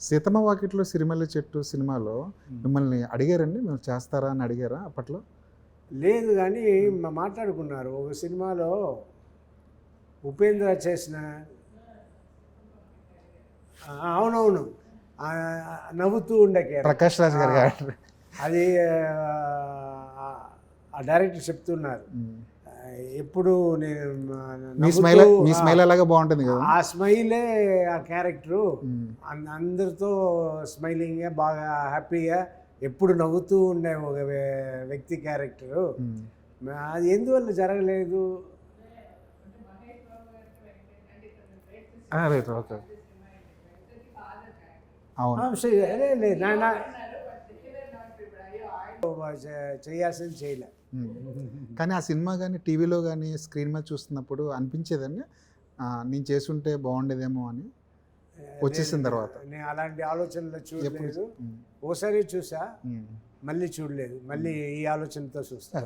సీతమ్మ వాకిట్లో సిరిమల్లె చెట్టు సినిమాలో మిమ్మల్ని అడిగారండి, మేము చేస్తారా అని అడిగారా అప్పట్లో? లేదు కానీ మాట్లాడుకున్నారు. ఒక సినిమాలో ఉపేంద్ర చేసిన అవునవును, ఆ, నవ్వుతూ ఉండే క్యారెక్టర్. ప్రకాష్ రాజ్ గారు క్యారెక్టర్. అది ఆ డైరెక్టర్ చెప్తున్నారు, ఎప్పుడు నేను మీ స్మైల్ అలాగే బాగుంటుంది కదా. ఆ స్మైలే ఆ క్యారెక్టరు. అందరితో స్మైలింగ్గా బాగా హ్యాపీగా ఎప్పుడు నవ్వుతూ ఉండే ఒక వ్యక్తి క్యారెక్టరు. అది ఎందువల్ల జరగలేదు? రైట్, ఓకే, అవును. చేయాల్సింది చేయలే. కానీ ఆ సినిమా కానీ టీవీలో కానీ స్క్రీన్ మీద చూస్తున్నప్పుడు అనిపించేదండి నేను చేసుంటే బాగుండేదేమో అని వచ్చేసిన తర్వాత? నేను అలాంటి ఆలోచనలు చూడలేదు. ఓసారి చూసా, మళ్ళీ చూడలేదు. మళ్ళీ ఈ ఆలోచనతో చూస్తా.